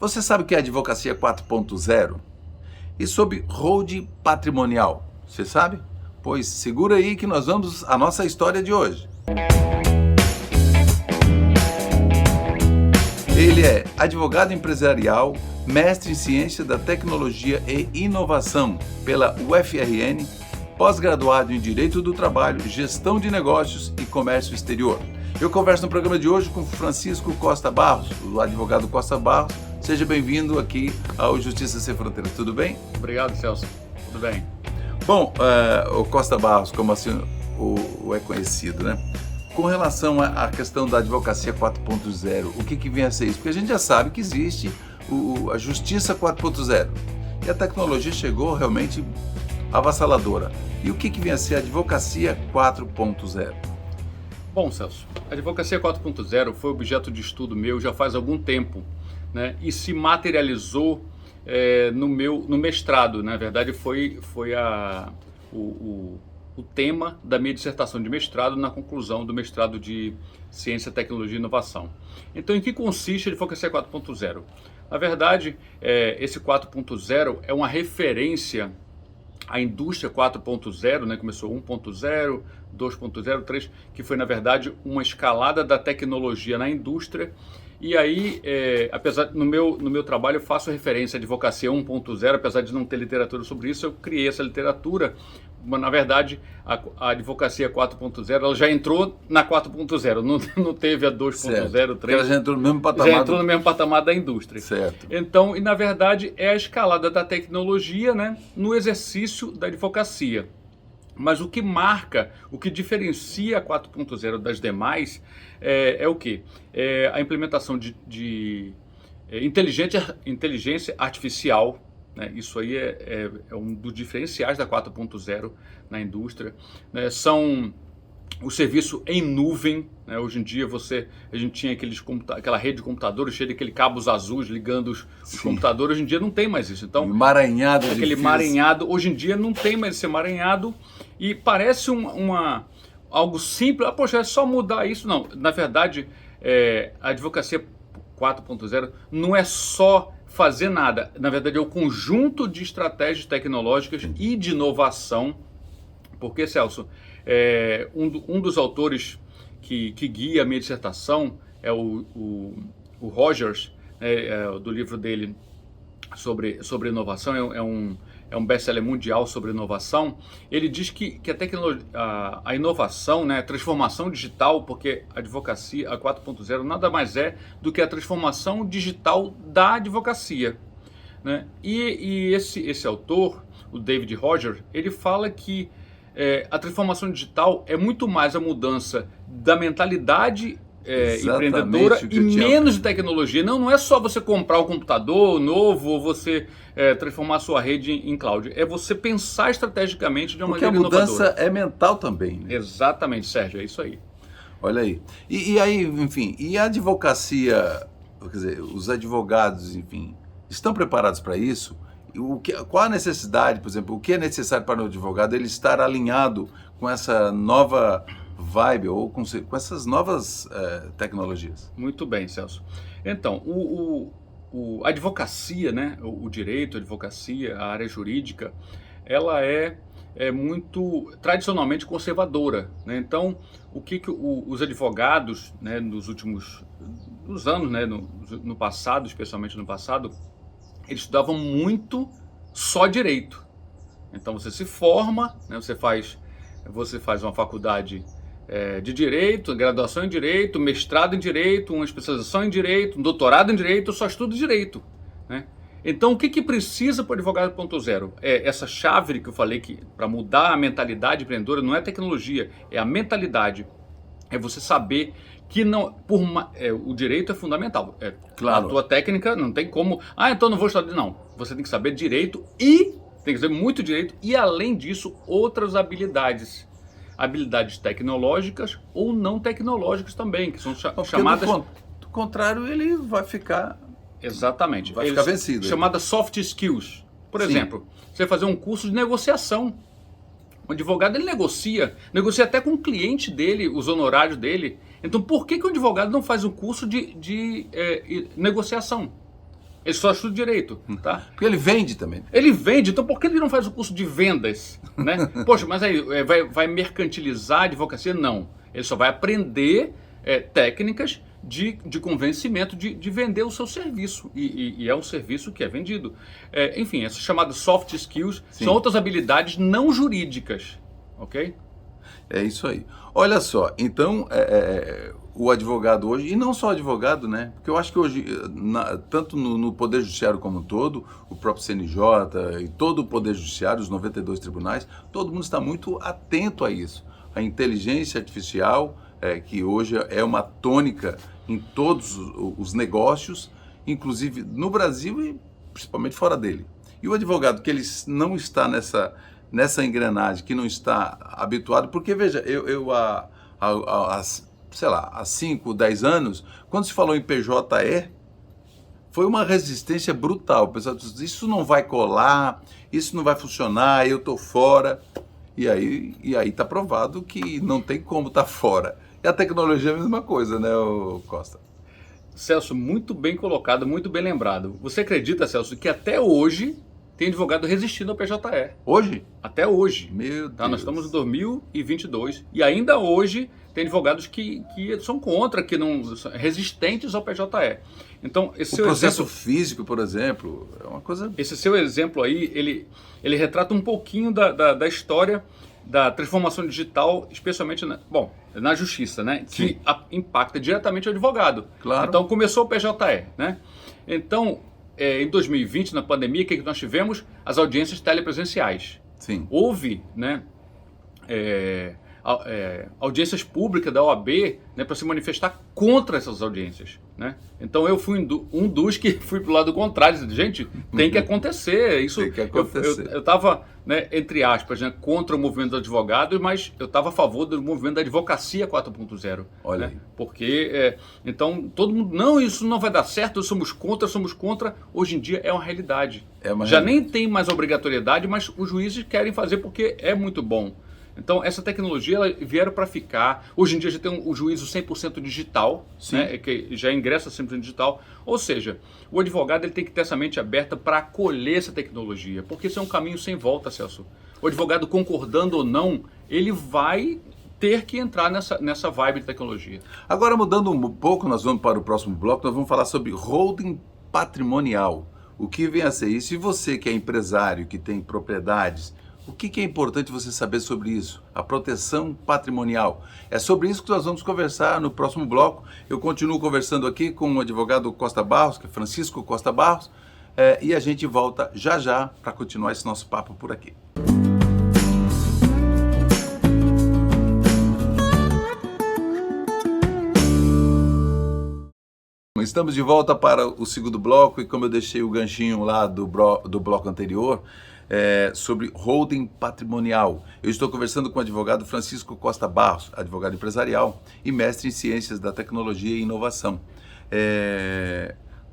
Você sabe o que é advocacia 4.0? E sobre holding patrimonial, você sabe? Pois segura aí que nós vamos à nossa história de hoje. Ele é advogado empresarial, mestre em ciência da tecnologia e inovação pela UFRN, pós-graduado em Direito do Trabalho, Gestão de Negócios e Comércio Exterior. Eu converso no programa de hoje com Francisco Costa Barros, o advogado Costa Barros. Seja bem-vindo aqui ao Justiça Sem Fronteiras. Tudo bem? Obrigado, Celso. Tudo bem. Bom, o Costa Barros, como assim o é conhecido, né? Com relação à questão da advocacia 4.0, o que vem a ser isso? Porque a gente já sabe que existe a Justiça 4.0 e a tecnologia chegou realmente avassaladora. E o que vem a ser a advocacia 4.0? Bom, Celso, a advocacia 4.0 foi objeto de estudo meu já faz algum tempo, né? E se materializou no mestrado. Na verdade, foi o tema da minha dissertação de mestrado na conclusão do mestrado de Ciência, Tecnologia e Inovação. Então, em que consiste a advocacia 4.0? Na verdade, esse 4.0 é uma referência à indústria 4.0, né? Começou 1.0, 2.0, 3, que foi, na verdade, uma escalada da tecnologia na indústria. E aí, apesar no meu trabalho eu faço referência à advocacia 1.0, apesar de não ter literatura sobre isso, eu criei essa literatura, mas na verdade a advocacia 4.0 ela já entrou na 4.0, não teve a 2.0, 3. Ela já entrou no mesmo patamar. Já entrou no mesmo patamar da indústria. Certo. Então, e na verdade é a escalada da tecnologia, né, no exercício da advocacia. Mas o que marca, o que diferencia a 4.0 das demais é o quê? É a implementação de inteligência artificial, né? Isso aí é um dos diferenciais da 4.0 na indústria, né? São o serviço em nuvem, né? Hoje em dia a gente tinha aquela rede de computadores cheia daqueles cabos azuis ligando os computadores. Hoje em dia não tem mais isso. Então, emaranhado, aquele emaranhado, hoje em dia não tem mais esse emaranhado e parece algo simples. Poxa, é só mudar isso. Não, na verdade, a advocacia 4.0 não é só fazer nada. Na verdade, é o conjunto de estratégias tecnológicas e de inovação. Porque, Celso, um dos autores que guia a minha dissertação é o Rogers, do livro dele sobre inovação, é um best-seller mundial sobre inovação. Ele diz que a tecnologia, a inovação, né, a transformação digital, porque a advocacia, a 4.0, nada mais é do que a transformação digital da advocacia, né? E esse autor, o David Rogers, ele fala que a transformação digital é muito mais a mudança da mentalidade empreendedora e menos de tecnologia. Não é só você comprar um computador novo ou você transformar a sua rede em cloud. É você pensar estrategicamente de uma maneira inovadora. Porque a mudança é mental também, né? Exatamente, Sérgio, é isso aí. Olha aí. E aí, enfim, e a advocacia, quer dizer, os advogados, enfim, estão preparados para isso? Qual a necessidade, por exemplo, o que é necessário para o advogado ele estar alinhado com essa nova vibe ou com essas novas tecnologias? Muito bem, Celso. Então, a advocacia, né, o direito, a advocacia, a área jurídica, ela é muito tradicionalmente conservadora, né? Então, o que os advogados, né, nos anos, né, no passado, especialmente no passado, eles estudavam muito só direito. Então você se forma, né, você faz uma faculdade de direito, graduação em direito, mestrado em direito, uma especialização em direito, um doutorado em direito, só estudo direito, né? Então o que precisa para o advogado 4.0? Essa chave que eu falei que para mudar a mentalidade empreendedora não é tecnologia, é a mentalidade. É você saber que o direito é fundamental. Claro. A tua técnica não tem como... então não vou estudar... Não, você tem que saber direito e... Tem que saber muito direito e, além disso, outras habilidades. Habilidades tecnológicas ou não tecnológicas também, que são chamadas... Do contrário, ele vai ficar... Exatamente. Vai ficar vencido. Chamadas soft skills. Por exemplo, você vai fazer um curso de negociação. O advogado, ele negocia até com o cliente dele, os honorários dele. Então, por que o advogado não faz um curso de negociação? Ele só estuda direito, tá? Porque ele vende também. Ele vende, então por que ele não faz o curso de vendas, né? Poxa, mas aí vai mercantilizar a advocacia? Não. Ele só vai aprender técnicas de convencimento de vender o seu serviço. E é um serviço que é vendido. Enfim, essas chamadas soft skills são outras habilidades não jurídicas, ok? É isso aí. Olha só, então, o advogado hoje, e não só advogado, né? Porque eu acho que hoje, tanto no Poder Judiciário como um todo, o próprio CNJ e todo o Poder Judiciário, os 92 tribunais, todo mundo está muito atento a isso. A inteligência artificial, que hoje é uma tônica em todos os negócios, inclusive no Brasil e principalmente fora dele. E o advogado que ele não está nessa engrenagem, que não está habituado, porque veja, sei lá, há 5, 10 anos, quando se falou em PJE, foi uma resistência brutal. O pessoal disse, isso não vai colar, isso não vai funcionar, eu estou fora. E aí está provado que não tem como estar fora. E a tecnologia é a mesma coisa, né, Costa? Celso, muito bem colocado, muito bem lembrado. Você acredita, Celso, que até hoje tem advogado resistindo ao PJE? Hoje? Até hoje. Meu Deus. Tá, nós estamos em 2022 e ainda hoje tem advogados que são contra, que não são resistentes ao PJE. Então, esse o seu processo exemplo, físico, por exemplo, é uma coisa... Esse seu exemplo aí, ele retrata um pouquinho da história da transformação digital, especialmente na justiça, né? Sim. Que impacta diretamente o advogado. Claro. Então, começou o PJE, né? Então, em 2020, na pandemia, o que nós tivemos? As audiências telepresenciais. Sim. Houve, né, audiências públicas da OAB, né, para se manifestar contra essas audiências, né? Então eu fui um dos que fui para o lado contrário, disse, gente, tem que acontecer isso. Tem que acontecer. Eu estava, né, entre aspas, né, contra o movimento dos advogados, mas eu estava a favor do movimento da advocacia 4.0. Olha né? aí. Porque então todo mundo, não, isso não vai dar certo, somos contra. Hoje em dia é uma realidade. Já nem tem mais obrigatoriedade, mas os juízes querem fazer porque é muito bom. Então, essa tecnologia ela vieram para ficar. Hoje em dia já tem o juízo 100% digital, né, que já ingressa 100% digital. Ou seja, o advogado ele tem que ter essa mente aberta para acolher essa tecnologia, porque isso é um caminho sem volta, Celso. O advogado concordando ou não, ele vai ter que entrar nessa vibe de tecnologia. Agora, mudando um pouco, nós vamos para o próximo bloco, nós vamos falar sobre holding patrimonial. O que vem a ser isso? E você que é empresário, que tem propriedades, o que é importante você saber sobre isso? A proteção patrimonial. É sobre isso que nós vamos conversar no próximo bloco. Eu continuo conversando aqui com o advogado Costa Barros, que é Francisco Costa Barros, e a gente volta já para continuar esse nosso papo por aqui. Estamos de volta para o segundo bloco e como eu deixei o ganchinho lá do bloco anterior, sobre holding patrimonial. Eu estou conversando com o advogado Francisco Costa Barros, advogado empresarial e mestre em ciências da tecnologia e inovação.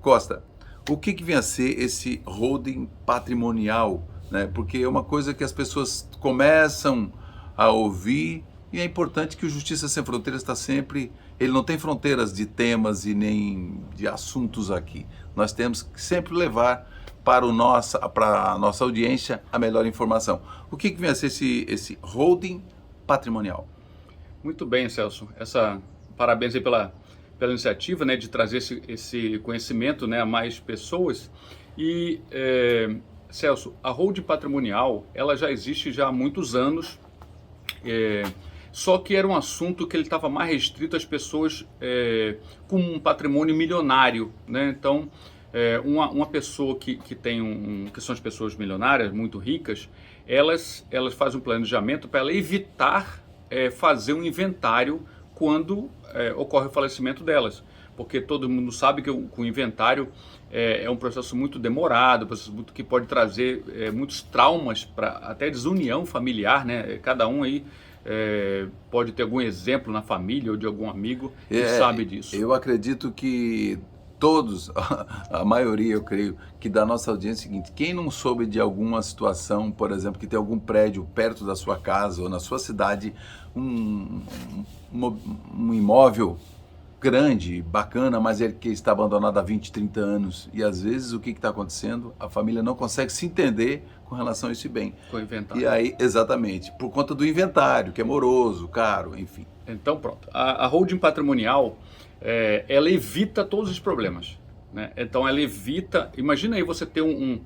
Costa, o que vem a ser esse holding patrimonial? Né? Porque é uma coisa que as pessoas começam a ouvir e é importante que o Justiça Sem Fronteiras está sempre... Ele não tem fronteiras de temas e nem de assuntos aqui. Nós temos que sempre levar para a nossa audiência a melhor informação. O que vem a ser esse holding patrimonial? Muito bem, Celso. Parabéns aí pela iniciativa, né, de trazer esse conhecimento, né, a mais pessoas. E, Celso, a holding patrimonial, ela já existe já há muitos anos, só que era um assunto que ele estava mais restrito às pessoas com um patrimônio milionário, né? Então, uma pessoa que tem que são as pessoas milionárias, muito ricas, elas fazem um planejamento para ela evitar fazer um inventário quando ocorre o falecimento delas. Porque todo mundo sabe que o inventário é um processo muito demorado, um processo que pode trazer muitos traumas, até desunião familiar, né? Cada um aí pode ter algum exemplo na família ou de algum amigo que sabe disso. Eu acredito que todos, a maioria eu creio, que da nossa audiência é o seguinte: quem não soube de alguma situação, por exemplo, que tem algum prédio perto da sua casa ou na sua cidade, um imóvel grande, bacana, mas ele que está abandonado há 20, 30 anos. E às vezes o que está acontecendo? A família não consegue se entender com relação a esse bem. Com o inventário. E aí, exatamente, por conta do inventário, que é moroso, caro, enfim. Então pronto, a holding patrimonial, ela evita todos os problemas, né? Então ela evita, imagina aí você ter um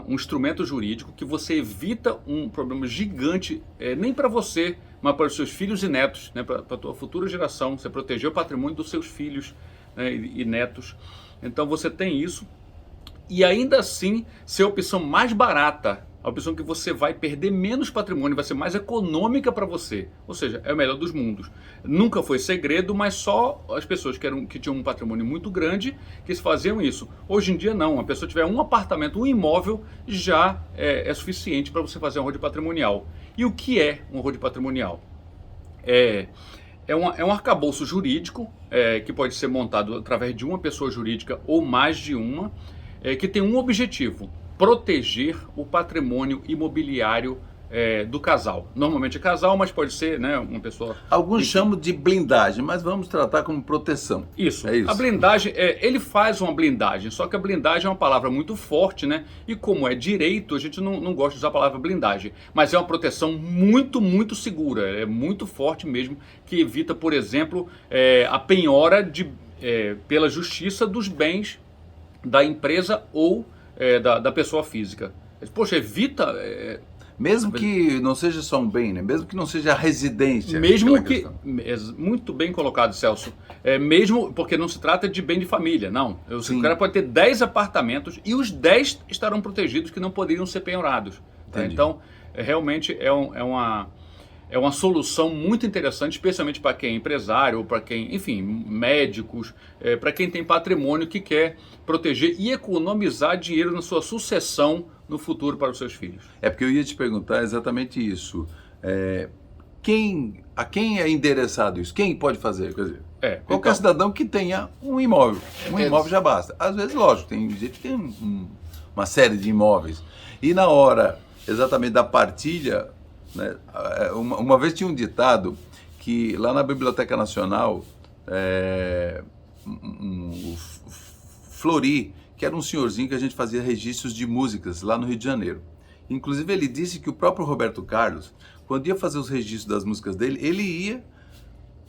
instrumento jurídico que você evita um problema gigante, nem para você, mas para os seus filhos e netos, né? Para a tua futura geração, você proteger o patrimônio dos seus filhos, né? e netos. Então você tem isso, e ainda assim ser a opção mais barata, a opção que você vai perder menos patrimônio, vai ser mais econômica para você. Ou seja, é o melhor dos mundos. Nunca foi segredo, mas só as pessoas que tinham um patrimônio muito grande que faziam isso. Hoje em dia não, a pessoa tiver um apartamento, um imóvel, já é suficiente para você fazer um holding patrimonial. E o que é um holding patrimonial? É um arcabouço jurídico que pode ser montado através de uma pessoa jurídica ou mais de uma, que tem um objetivo: proteger o patrimônio imobiliário do casal. Normalmente é casal, mas pode ser, né, uma pessoa... Alguns chamam de blindagem, mas vamos tratar como proteção. Isso. É isso. A blindagem, ele faz uma blindagem, só que a blindagem é uma palavra muito forte, né? E como é direito, a gente não gosta de usar a palavra blindagem. Mas é uma proteção muito, muito segura, é muito forte mesmo, que evita, por exemplo, a penhora pela justiça dos bens da empresa ou da pessoa física. Poxa, evita... Mesmo que não seja só um bem, né? Mesmo que não seja a residência. Mesmo que... Muito bem colocado, Celso. Mesmo porque não se trata de bem de família, não. O cara pode ter 10 apartamentos e os 10 estarão protegidos, que não poderiam ser penhorados. Tá? Então, realmente é uma solução muito interessante, especialmente para quem é empresário, ou para quem, enfim, médicos, para quem tem patrimônio que quer proteger e economizar dinheiro na sua sucessão no futuro para os seus filhos. Porque eu ia te perguntar exatamente isso. A quem é endereçado isso? Quem pode fazer? Quer dizer, qualquer cidadão que tenha um imóvel. Um imóvel já basta. Às vezes, lógico, tem gente que tem uma série de imóveis. E na hora exatamente da partilha, né, uma vez tinha um ditado que lá na Biblioteca Nacional, o Flori, que era um senhorzinho que a gente fazia registros de músicas lá no Rio de Janeiro. Inclusive ele disse que o próprio Roberto Carlos, quando ia fazer os registros das músicas dele,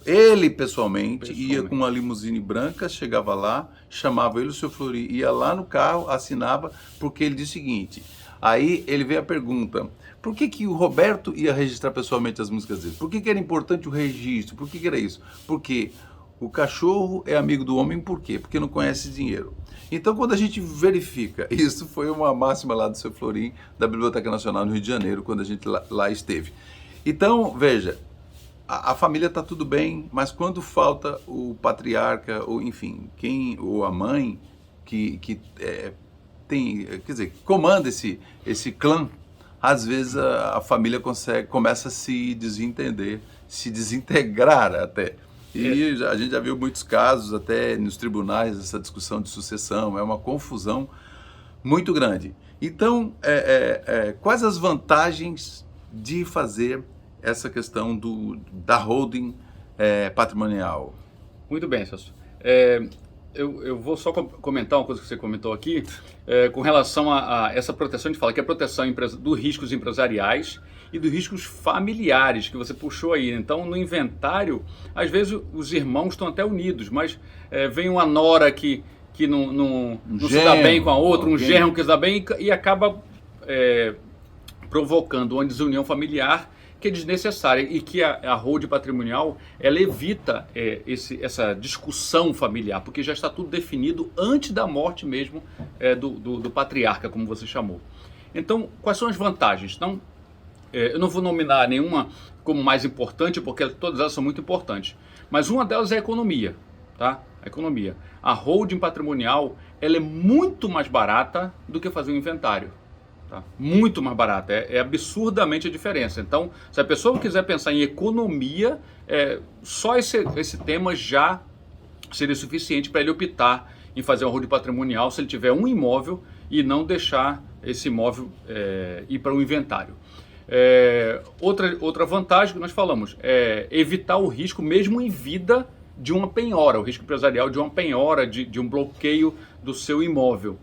ele pessoalmente ia com uma limusine branca, chegava lá, chamava ele, o seu Flori, ia lá no carro, assinava, porque ele disse o seguinte, aí ele veio a pergunta: por que o Roberto ia registrar pessoalmente as músicas dele? Por que era importante o registro? Por que era isso? Porque o cachorro é amigo do homem, por quê? Porque não conhece dinheiro. Então, quando a gente verifica, isso foi uma máxima lá do seu Florim, da Biblioteca Nacional no Rio de Janeiro, quando a gente lá esteve. Então, veja, a família está tudo bem, mas quando falta o patriarca, ou enfim, ou a mãe que tem, quer dizer, comanda esse clã, às vezes a família começa a se desentender, se desintegrar até. E a gente já viu muitos casos até nos tribunais, essa discussão de sucessão, é uma confusão muito grande. Então, quais as vantagens de fazer essa questão da holding patrimonial? Muito bem, Celso. Eu vou só comentar uma coisa que você comentou aqui, com relação a essa proteção. A gente fala que é a proteção dos riscos empresariais e dos riscos familiares que você puxou aí. Então, no inventário, às vezes os irmãos estão até unidos, mas vem uma nora que não se dá bem com a outra, um genro que se dá bem e acaba provocando uma desunião familiar que é desnecessária, e que a holding patrimonial ela evita essa discussão familiar, porque já está tudo definido antes da morte mesmo do patriarca, como você chamou. Então, quais são as vantagens? Então, eu não vou nominar nenhuma como mais importante, porque todas elas são muito importantes, mas uma delas é a economia, tá? A economia. A holding patrimonial ela é muito mais barata do que fazer um inventário. Tá? Muito mais barata, é absurdamente a diferença. Então, se a pessoa quiser pensar em economia, só esse tema já seria suficiente para ele optar em fazer uma holding patrimonial se ele tiver um imóvel e não deixar esse imóvel ir para o inventário. Outra vantagem que nós falamos é evitar o risco, mesmo em vida, de uma penhora, o risco empresarial de uma penhora, de um bloqueio do seu imóvel.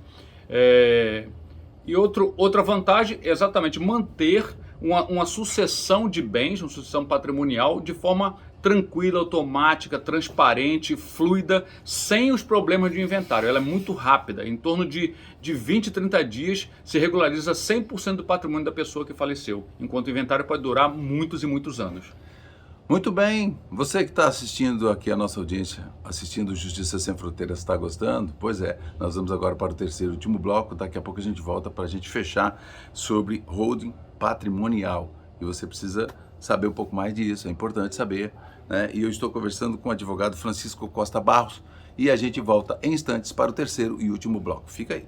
E outra vantagem é exatamente manter uma sucessão de bens, uma sucessão patrimonial de forma tranquila, automática, transparente, fluida, sem os problemas de inventário. Ela é muito rápida, em torno de 20, 30 dias se regulariza 100% do patrimônio da pessoa que faleceu, enquanto o inventário pode durar muitos e muitos anos. Muito bem, você que está assistindo aqui a nossa audiência, assistindo Justiça Sem Fronteiras, está gostando? Pois é, nós vamos agora para o terceiro e último bloco, daqui a pouco a gente volta para a gente fechar sobre holding patrimonial. E você precisa saber um pouco mais disso, é importante saber, né? E eu estou conversando com o advogado Francisco Costa Barros e a gente volta em instantes para o terceiro e último bloco. Fica aí.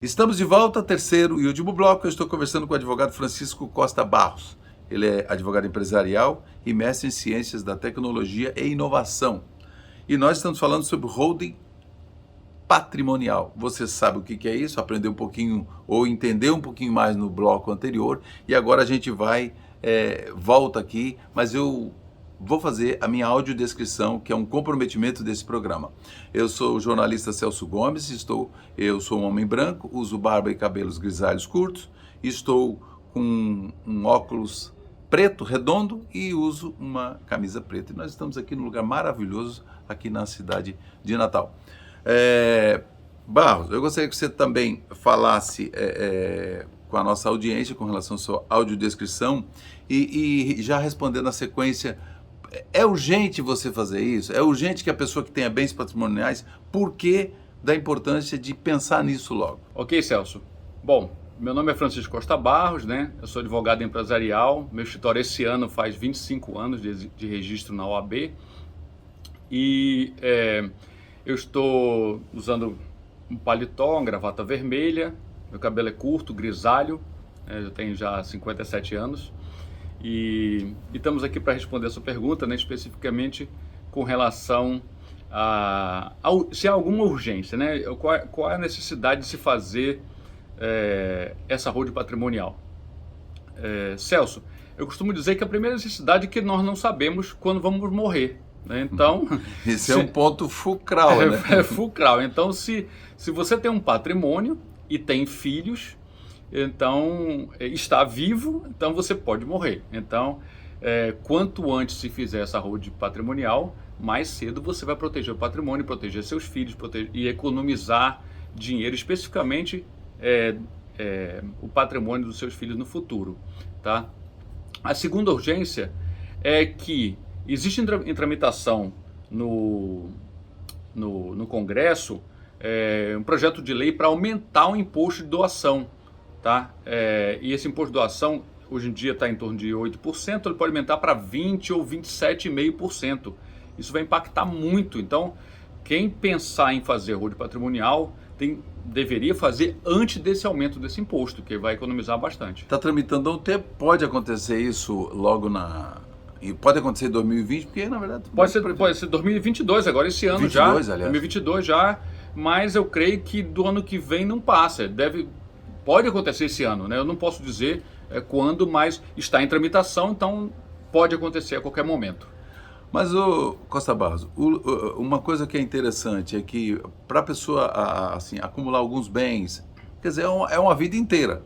Estamos de volta, terceiro e último bloco. Eu estou conversando com o advogado Francisco Costa Barros. Ele é advogado empresarial e mestre em ciências da tecnologia e inovação. E nós estamos falando sobre holding patrimonial. Você sabe o que é isso? Aprendeu um pouquinho ou entendeu um pouquinho mais no bloco anterior. E agora a gente volta aqui, mas eu vou fazer a minha audiodescrição, que é um comprometimento desse programa. Eu sou o jornalista Celso Gomes, eu sou um homem branco, uso barba e cabelos grisalhos curtos, estou com um óculos preto, redondo, e uso uma camisa preta. E nós estamos aqui num lugar maravilhoso, aqui na cidade de Natal. Barros, eu gostaria que você também falasse com a nossa audiência com relação à sua audiodescrição e já respondendo na sequência. É urgente você fazer isso? É urgente que a pessoa que tenha bens patrimoniais, por que da importância de pensar nisso logo? Ok, Celso. Bom, meu nome é Francisco Costa Barros, né? Eu sou advogado empresarial. Meu escritório esse ano faz 25 anos de registro na OAB. E eu estou usando um paletó, uma gravata vermelha. Meu cabelo é curto, grisalho. Eu tenho já 57 anos. E estamos aqui para responder a sua pergunta, né, especificamente com relação se há alguma urgência, né, qual é a necessidade de se fazer essa holding patrimonial. Celso, eu costumo dizer que a primeira necessidade é que nós não sabemos quando vamos morrer, né? Então esse é um ponto fulcral, né? É fulcral. Então, se você tem um patrimônio e tem filhos, então está vivo, então você pode morrer. Então, quanto antes se fizer essa holding patrimonial, mais cedo você vai proteger o patrimônio, proteger seus filhos e economizar dinheiro, especificamente o patrimônio dos seus filhos no futuro, tá? A segunda urgência é que existe em tramitação no Congresso um projeto de lei para aumentar o imposto de doação. Tá? E esse imposto de doação hoje em dia está em torno de 8%, ele pode aumentar para 20% ou 27,5%. Isso vai impactar muito. Então, quem pensar em fazer holding patrimonial deveria fazer antes desse aumento desse imposto, que vai economizar bastante. Está tramitando há um tempo, pode acontecer isso logo e pode acontecer em 2020, porque na verdade... Pode ser 2022, agora esse ano 22, já. Aliás. 2022 já, mas eu creio que do ano que vem não passa. Pode acontecer esse ano, né? Eu não posso dizer quando, mas está em tramitação, então pode acontecer a qualquer momento. Mas, Costa Barros, uma coisa que é interessante é que para a pessoa assim, acumular alguns bens, quer dizer, é uma vida inteira,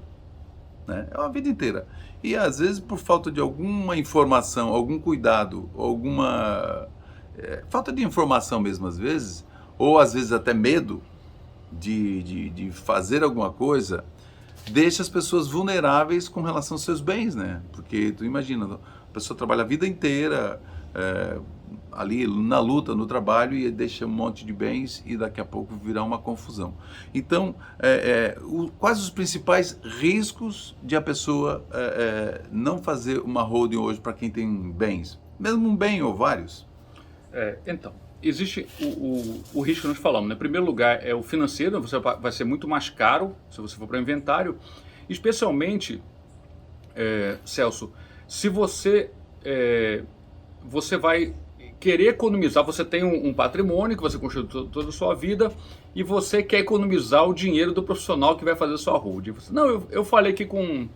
né? É uma vida inteira. E às vezes por falta de alguma informação, algum cuidado, alguma falta de informação mesmo às vezes, ou às vezes até medo de fazer alguma coisa, deixa as pessoas vulneráveis com relação aos seus bens, né? Porque tu imagina, a pessoa trabalha a vida inteira ali na luta, no trabalho, e deixa um monte de bens e daqui a pouco virá uma confusão. Então, quais os principais riscos de a pessoa não fazer uma holding hoje para quem tem bens? Mesmo um bem ou vários? Então, existe o risco que nós falamos, né? Em primeiro lugar é o financeiro, você vai ser muito mais caro se você for para o inventário, especialmente, Celso, se você vai querer economizar, você tem um patrimônio que você construiu toda a sua vida e você quer economizar o dinheiro do profissional que vai fazer a sua holding. Não, eu falei aqui com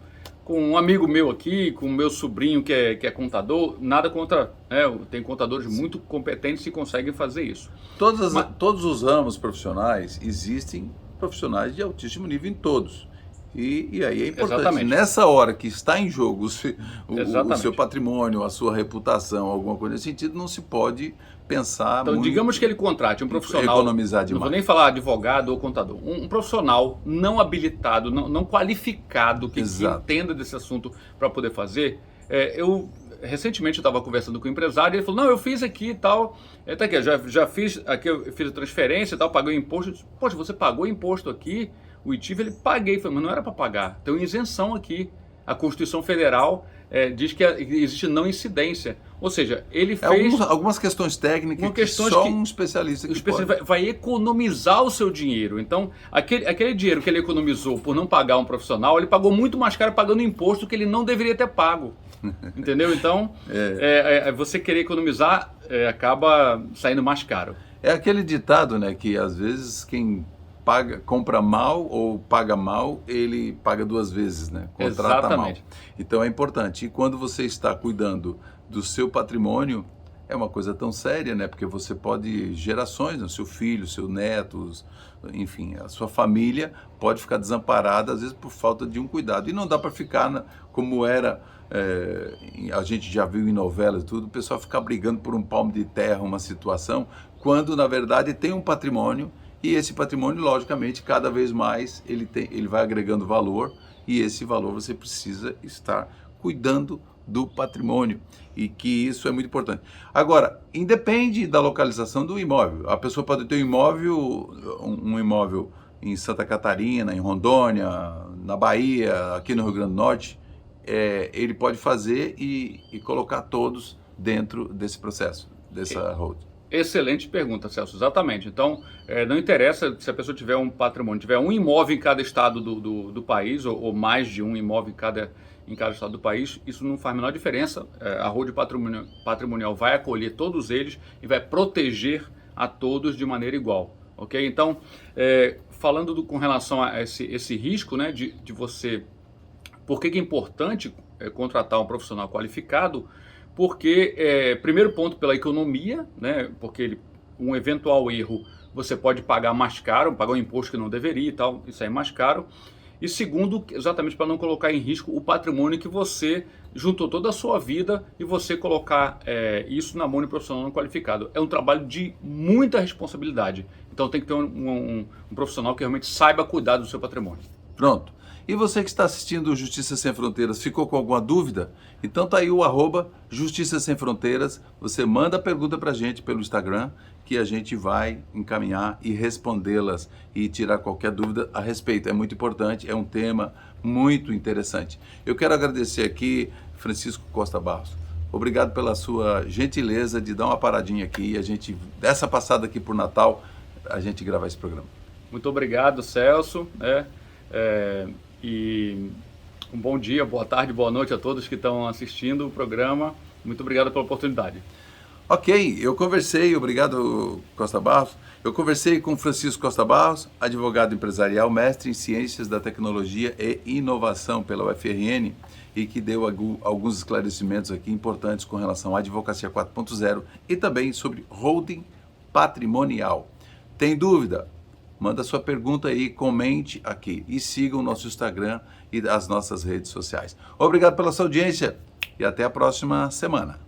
um amigo meu aqui, com o meu sobrinho que é contador, nada contra, né, tem contadores muito competentes que conseguem fazer isso. Todos os ramos profissionais, existem profissionais de altíssimo nível em todos. E aí é importante, Exatamente. Nessa hora que está em jogo o seu patrimônio, a sua reputação, alguma coisa nesse sentido, não se pode pensar então, muito, digamos que ele contrate um profissional, economizar demais. não vou nem falar advogado ou contador, um profissional não habilitado, não qualificado, que entenda desse assunto para poder fazer. Recentemente eu estava conversando com um empresário e ele falou, não, eu fiz aqui e tal, tá aqui, já fiz aqui, eu fiz a transferência e tal, paguei o imposto. Eu disse, poxa, você pagou imposto aqui? O ITIV, ele paguei, falei, mas não era para pagar, tem uma isenção aqui. A Constituição Federal diz que existe não incidência, ou seja, ele fez algumas questões técnicas que só um especialista que vai economizar o seu dinheiro. Então, aquele dinheiro que ele economizou por não pagar um profissional, ele pagou muito mais caro pagando imposto que ele não deveria ter pago. Entendeu? Então, você querer economizar acaba saindo mais caro. É aquele ditado, né, que às vezes quem compra mal ou paga mal, ele paga duas vezes, né? Contrata Exatamente. mal. Então é importante. E quando você está cuidando do seu patrimônio, é uma coisa tão séria, né? Porque você pode, gerações, né? Seu filho, seus netos, enfim, a sua família pode ficar desamparada, às vezes por falta de um cuidado. E não dá para ficar como era, a gente já viu em novelas e tudo, o pessoal ficar brigando por um palmo de terra, uma situação, quando na verdade tem um patrimônio. E esse patrimônio, logicamente, cada vez mais ele vai agregando valor, e esse valor você precisa estar cuidando do patrimônio, e que isso é muito importante. Agora, independe da localização do imóvel. A pessoa pode ter um imóvel em Santa Catarina, em Rondônia, na Bahia, aqui no Rio Grande do Norte, ele pode fazer e colocar todos dentro desse processo, dessa holding. Excelente pergunta, Celso, exatamente. Então, não interessa se a pessoa tiver um patrimônio, tiver um imóvel em cada estado do país, ou mais de um imóvel em cada estado do país, isso não faz a menor diferença. A holding patrimonial vai acolher todos eles e vai proteger a todos de maneira igual, ok? Então, falando com relação a esse risco, né, de você... Por que é importante contratar um profissional qualificado? Porque, primeiro ponto, pela economia, né? Porque um eventual erro você pode pagar mais caro, pagar um imposto que não deveria e tal, isso aí é mais caro. E segundo, exatamente para não colocar em risco o patrimônio que você juntou toda a sua vida, e você colocar isso na mão de um profissional não qualificado. É um trabalho de muita responsabilidade, então tem que ter um profissional que realmente saiba cuidar do seu patrimônio. Pronto. E você que está assistindo Justiça Sem Fronteiras, ficou com alguma dúvida? Então tá aí o @Justiça Sem Fronteiras. Você manda a pergunta para a gente pelo Instagram, que a gente vai encaminhar e respondê-las e tirar qualquer dúvida a respeito. É muito importante, é um tema muito interessante. Eu quero agradecer aqui Francisco Costa Barros. Obrigado pela sua gentileza de dar uma paradinha aqui e dessa passada aqui por Natal, a gente gravar esse programa. Muito obrigado, Celso. E um bom dia, boa tarde, boa noite a todos que estão assistindo o programa. Muito obrigado pela oportunidade. Ok, obrigado Costa Barros. Eu conversei com Francisco Costa Barros, advogado empresarial, mestre em Ciências da Tecnologia e Inovação pela UFRN, e que deu alguns esclarecimentos aqui importantes com relação à Advocacia 4.0 e também sobre holding patrimonial. Tem dúvida? Manda sua pergunta aí, comente aqui e siga o nosso Instagram e as nossas redes sociais. Obrigado pela sua audiência e até a próxima semana.